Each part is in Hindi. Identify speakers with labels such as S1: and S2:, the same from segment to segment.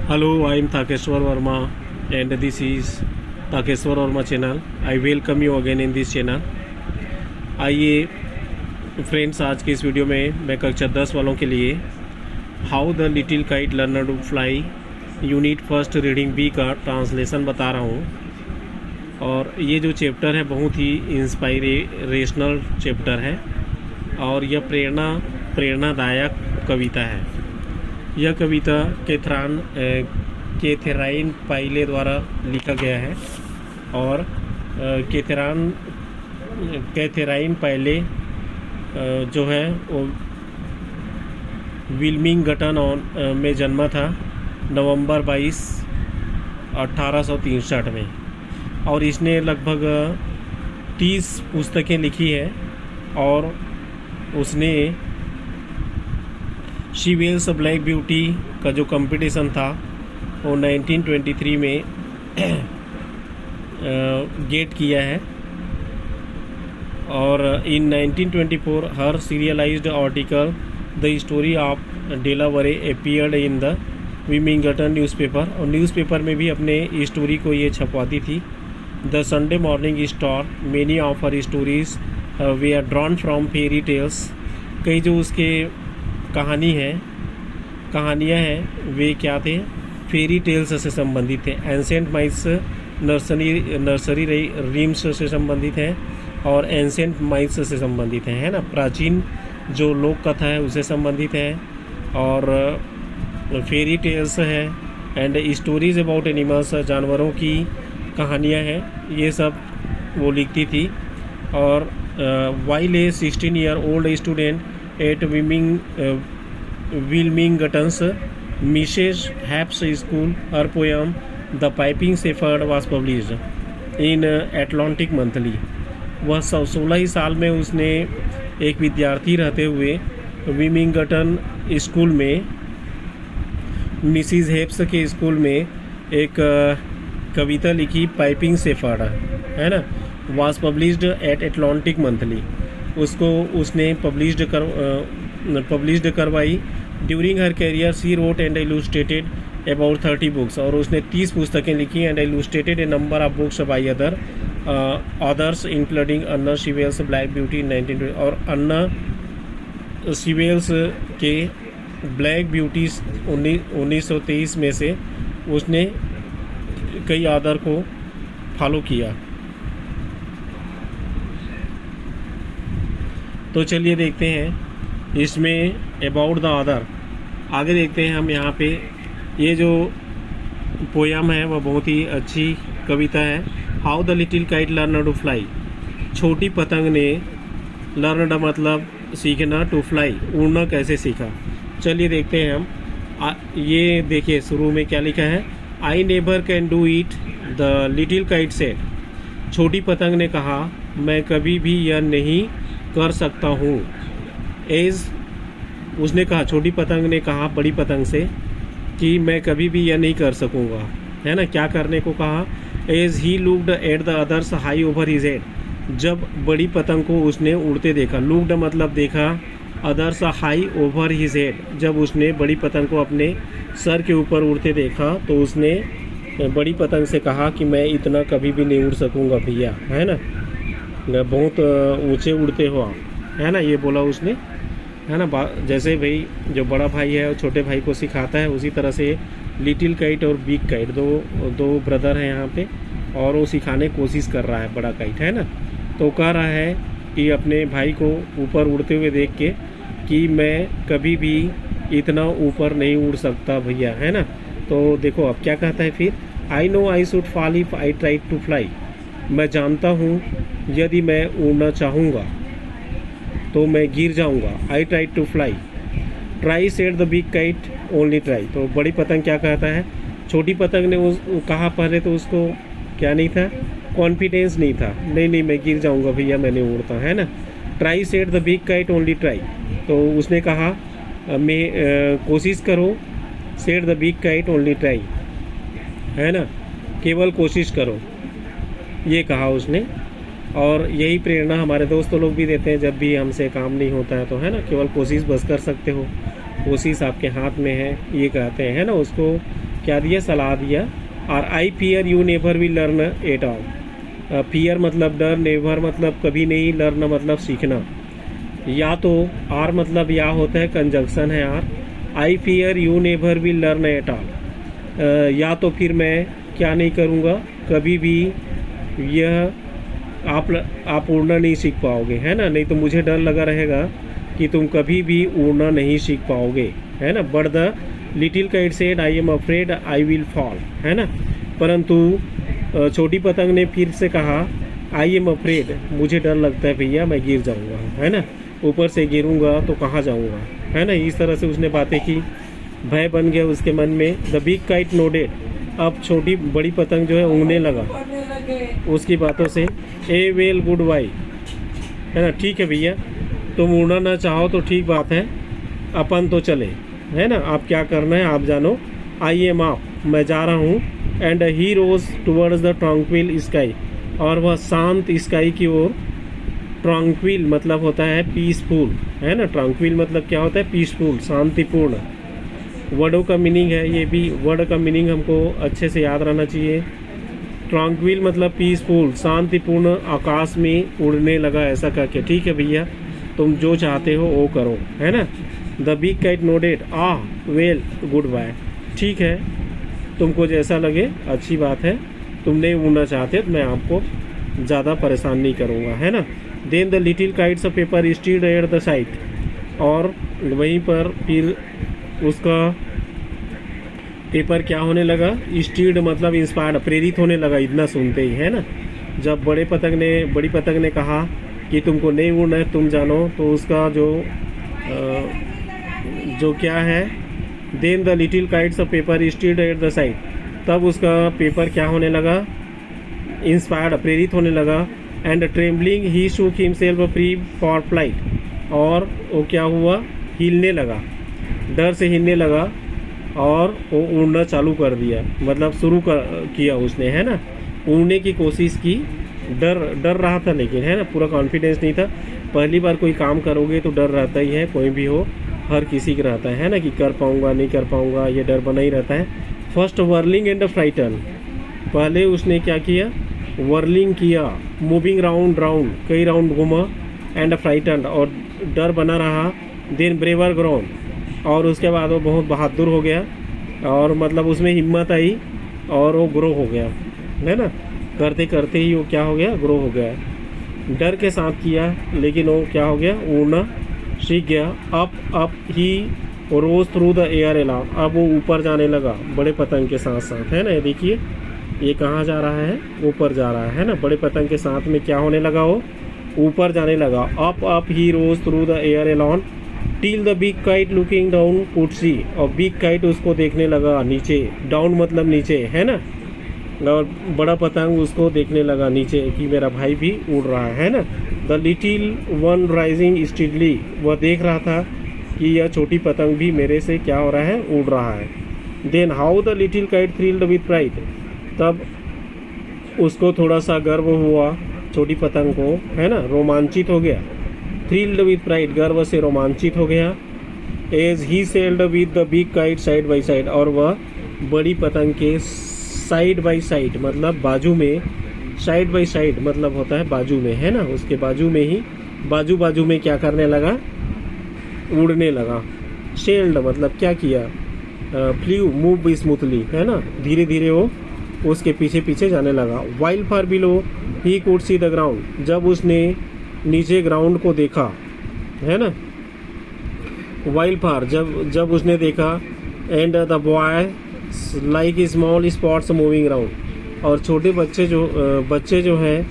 S1: Hello, I am Takeshwar Verma and this is Takeshwar Verma channel. I welcome you again in this channel. आइए फ्रेंड्स, आज की इस वीडियो में मैं कक्षा 10 वालों के लिए how the little kite learner to fly unit first reading B का ट्रांसलेशन बता रहा हूँ। और ये जो चैप्टर है बहुत ही इंस्पायरेशनल चैप्टर है और यह प्रेरणादायक कविता है। यह कविता कैथेराइन पाइले द्वारा लिखा गया है और कैथेराइन पाइले जो है वो विल्मिंगटन में जन्मा था नवंबर 22, 1863 में। और इसने लगभग 30 पुस्तकें लिखी है और उसने शी वेल्स ब्लैक ब्यूटी का जो कंपटीशन था वो 1923 में गेट किया है। और in 1924 her serialized article the story of Delaware appeared in the Wilmington newspaper, और न्यूज़पेपर में भी अपने स्टोरी को ये छपवाती थी। The Sunday Morning Star many of her stories were drawn from fairy tales. कई जो उसके कहानियाँ हैं वे क्या थे, फेरी टेल्स से संबंधित थे। एंसेंट माइट्स नर्सरी रीम्स से संबंधित हैं और एंसेंट माइट्स से संबंधित हैं, है ना। प्राचीन जो लोक कथा है उससे संबंधित है और फेरी टेल्स है एंड स्टोरीज अबाउट एनिमल्स, जानवरों की कहानियाँ हैं, ये सब वो लिखती थी। और while a 16 year old student at Wilmington's Mrs Hebb's school, her poem the Piping Shepherd was published in Atlantic Monthly. वह 16 ही साल में उसने एक विद्यार्थी रहते हुए विमिंगटन स्कूल में, मिसिस हेप्स के स्कूल में एक कविता लिखी, पाइपिंग शेफर्ड, है ना, was published at Atlantic Monthly. उसको उसने पब्लिश्ड करवाई। During her career she wrote and illustrated about 30 books, और उसने 30 पुस्तकें लिखी and illustrated a number of books by others including Anna Sewell's Black Beauty in 1920। और अन्ना शिवेल्स के ब्लैक ब्यूटी 1923 में से उसने कई ऑथर को फॉलो किया। तो चलिए देखते हैं इसमें अबाउट द ऑथर। आगे देखते हैं हम यहाँ पे। ये जो पोयम है वह बहुत ही अच्छी कविता है। How the little kite learn to fly, छोटी पतंग ने, लर्न मतलब सीखना, टू फ्लाई उड़ना कैसे सीखा। चलिए देखते हैं हम। ये देखिए शुरू में क्या लिखा है, I never can do it the little kite said. छोटी पतंग ने कहा मैं कभी भी यह नहीं कर सकता हूँ। एज उसने कहा, छोटी पतंग ने कहा बड़ी पतंग से कि मैं कभी भी यह नहीं कर सकूँगा, है ना। क्या करने को कहा, as he looked at the others high over his head. जब बड़ी पतंग को उसने उड़ते देखा, लुक्ड मतलब देखा, others high over his head जब उसने बड़ी पतंग को अपने सर के ऊपर उड़ते देखा तो उसने बड़ी पतंग से कहा कि मैं इतना कभी भी नहीं उड़ सकूँगा भैया, है ना, बहुत ऊंचे उड़ते हो आप, है ना, ये बोला उसने, है ना। जैसे भाई जो बड़ा भाई है और छोटे भाई को सिखाता है उसी तरह से लिटिल काइट और बिग काइट दो ब्रदर हैं यहाँ पे, और वो सिखाने की कोशिश कर रहा है बड़ा काइट, है ना। तो कह रहा है कि अपने भाई को ऊपर उड़ते हुए देख के कि मैं कभी भी इतना ऊपर नहीं उड़ सकता भैया, है ना। तो देखो अब क्या कहता है फिर, I know I should fall if I try to fly. मैं जानता हूँ यदि मैं उड़ना चाहूँगा तो मैं गिर जाऊँगा। I try to fly, try said the big kite only try. तो बड़ी पतंग क्या कहता है, छोटी पतंग ने कहा पहले तो उसको क्या नहीं था, कॉन्फिडेंस नहीं था, नहीं मैं गिर जाऊँगा भैया, मैं नहीं उड़ता, है ना। Try said the big kite only try, तो उसने कहा मैं कोशिश करो, said the big kite only try, है ना, केवल कोशिश करो, ये कहा उसने। और यही प्रेरणा हमारे दोस्तों लोग भी देते हैं जब भी हमसे काम नहीं होता है तो, है ना, केवल कोशिश बस कर सकते हो, कोशिश आपके हाथ में है, ये कहते हैं, है ना। उसको क्या दिया, सलाह दिया। और आई fear you never will learn at all. Fear मतलब डर, नेवर मतलब कभी नहीं, लर्न मतलब सीखना। या तो आर मतलब या होता है, कंजंक्शन है or. I fear you never will learn at all, या तो फिर मैं क्या नहीं करूँगा, कभी भी यह आप उड़ना नहीं सीख पाओगे, है ना। नहीं तो मुझे डर लगा रहेगा कि तुम कभी भी उड़ना नहीं सीख पाओगे, है ना। But the little kite said I am afraid I will fall, है ना। परंतु छोटी पतंग ने फिर से कहा आई एम अफ्रेड, मुझे डर लगता है भैया, मैं गिर जाऊंगा, है ना। ऊपर से गिरूंगा तो कहाँ जाऊंगा, है ना। इस तरह से उसने बातें की, भय बन गया उसके मन में। द बिग काइट नोडेड, अब बड़ी पतंग जो है उड़ने लगा उसकी बातों से। ए वेल गुड बाई, है ना, ठीक है भैया, तुम उड़ना ना चाहो तो ठीक बात है, अपन तो चले, है ना। आप क्या करना है आप जानो। आई एम आप, मैं जा रहा हूँ। And he rose towards the tranquil sky, और वह शांत स्काई की ओर। ट्रंक्विल मतलब होता है पीसफुल, है ना। ट्रंक्विल मतलब क्या होता है, पीसफुल, शांतिपूर्ण। वर्डों का मीनिंग है, ये भी वर्ड का मीनिंग हमको अच्छे से याद रहना चाहिए। ट्रंक्विल मतलब पीसफुल, शांतिपूर्ण, आकाश में उड़ने लगा ऐसा करके। ठीक है भैया, तुम जो चाहते हो वो करो, है ना। The big kite nodded well goodbye, ठीक है, तुमको जैसा लगे अच्छी बात है, तुम नहीं उड़ना चाहते तो मैं आपको ज़्यादा परेशान नहीं करूँगा, है ना। Then the little kites of paper stirred at the sight, और वहीं पर फिर उसका पेपर क्या होने लगा, स्टीड मतलब इंस्पायर्ड, प्रेरित होने लगा इतना सुनते ही, है ना। जब बड़ी पतंग ने कहा कि तुमको नहीं उड़ना है, तुम जानो, तो उसका जो क्या है, then the little kites of paper stirred at the side, तब उसका पेपर क्या होने लगा, इंस्पायर्ड, प्रेरित होने लगा। And trembling he shook himself free for flight, और वो क्या हुआ, हिलने लगा, डर से हिलने लगा, और वो उड़ना चालू कर दिया, मतलब किया उसने, है ना। उड़ने की कोशिश की, डर रहा था लेकिन, है ना, पूरा कॉन्फिडेंस नहीं था। पहली बार कोई काम करोगे तो डर रहता ही है, कोई भी हो, हर किसी का रहता है ना, कि कर पाऊंगा नहीं कर पाऊंगा, ये डर बना ही रहता है। फर्स्ट वर्लिंग एंड फ्राइटन, पहले उसने क्या किया, वर्लिंग किया, मूविंग राउंड कई राउंड घूमा, एंड फ्राइटन, और डर बना रहा। देन ब्रेवर ग्राउंड, और उसके बाद वो बहुत बहादुर हो गया, और मतलब उसमें हिम्मत आई, और वो ग्रो हो गया, है ना। करते करते ही वो क्या हो गया, ग्रो हो गया। डर के साथ किया लेकिन वो क्या हो गया, उड़ना सीख गया। Up he rose through the air aloud, अब वो ऊपर जाने लगा बड़े पतंग के साथ साथ, है ना। देखिए ये कहाँ जा रहा है, ऊपर जा रहा है ना। बड़े पतंग के साथ में क्या होने लगा, वो ऊपर जाने लगा। Up he rose through the air aloud till the big kite looking down could see, और बिग काइट उसको देखने लगा नीचे, डाउन मतलब नीचे, है ना। और बड़ा पतंग उसको देखने लगा नीचे कि मेरा भाई भी उड़ रहा है ना। The little one rising steadily, वह देख रहा था कि यह छोटी पतंग भी मेरे से क्या हो रहा है, उड़ रहा है। Then how the little kite thrilled with pride, तब उसको थोड़ा सा गर्व हुआ छोटी पतंग को, है ना, रोमांचित हो गया। थ्रिल्ड विथ प्राइड, गर्व से रोमांचित हो गया। As he sailed with the big kite side by side, और वह बड़ी पतंग के साइड बाई साइड मतलब बाजू में, साइड बाई साइड मतलब होता है बाजू में, है ना, उसके बाजू में ही, बाजू में क्या करने लगा, उड़ने लगा। सेल्ड मतलब क्या किया, फ्लू मूव स्मूथली, है ना, धीरे धीरे वो उसके पीछे पीछे जाने लगा। While far below he could see the ground, जब उसने नीचे ग्राउंड को देखा, है ना, वाइल फार जब उसने देखा। And the boy like small spots moving round, और छोटे बच्चे जो हैं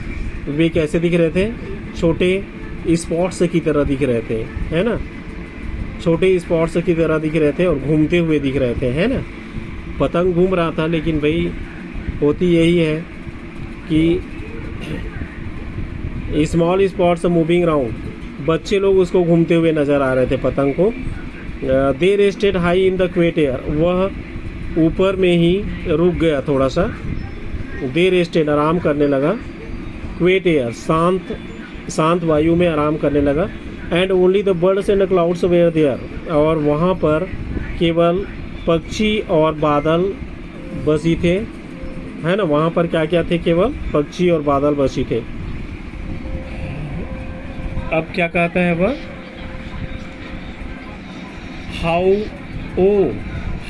S1: वे कैसे दिख रहे थे, छोटे स्पॉट्स की तरह दिख रहे थे, है ना, छोटे स्पॉट्स की तरह दिख रहे थे और घूमते हुए दिख रहे थे, है ना। पतंग घूम रहा था, लेकिन भाई होती यही है कि स्मॉल स्पॉट्स मूविंग राउंड, बच्चे लोग उसको घूमते हुए नजर आ रहे थे पतंग को। They rested high in the quiet air, वह ऊपर में ही रुक गया थोड़ा सा। दे रेस्टेड, आराम करने लगा। क्वेट एयर, शांत वायु में आराम करने लगा। And only the birds and the clouds were there, और वहाँ पर केवल पक्षी और बादल बस ही थे, है ना। वहाँ पर क्या क्या थे, केवल पक्षी और बादल बस ही थे। अब क्या कहता है वह,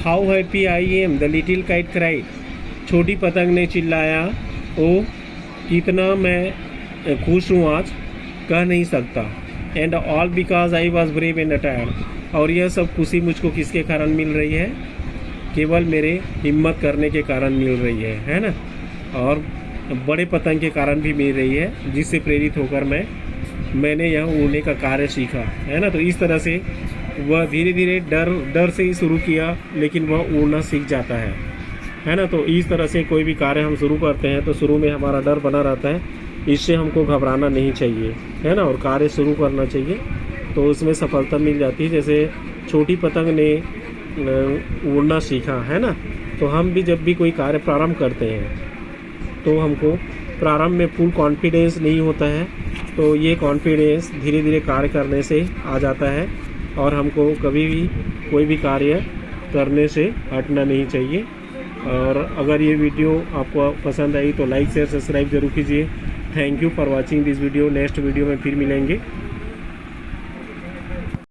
S1: how happy I am, the little kite cried. छोटी पतंग ने चिल्लाया, ओ कितना मैं खुश हूँ आज, कह नहीं सकता। And all because I was brave and tired. और यह सब खुशी मुझको किसके कारण मिल रही है, केवल मेरे हिम्मत करने के कारण मिल रही है ना। और बड़े पतंग के कारण भी मिल रही है, जिससे प्रेरित होकर मैंने यह उड़ने का कार्य सीखा, है ना। तो इस तरह से वह धीरे धीरे डर से ही शुरू किया, लेकिन वह उड़ना सीख जाता है ना। तो इस तरह से कोई भी कार्य हम शुरू करते हैं तो शुरू में हमारा डर बना रहता है, इससे हमको घबराना नहीं चाहिए, है ना। और कार्य शुरू करना चाहिए, तो उसमें सफलता मिल जाती है। जैसे छोटी पतंग ने उड़ना सीखा, है ना। तो हम भी जब भी कोई कार्य प्रारंभ करते हैं तो हमको प्रारंभ में फुल कॉन्फिडेंस नहीं होता है, तो ये कॉन्फिडेंस धीरे धीरे कार्य करने से आ जाता है। और हमको कभी भी कोई भी कार्य करने से हटना नहीं चाहिए। और अगर ये वीडियो आपको पसंद आई तो लाइक शेयर सब्सक्राइब जरूर कीजिए। Thank you for watching this video. Next video में फिर मिलेंगे।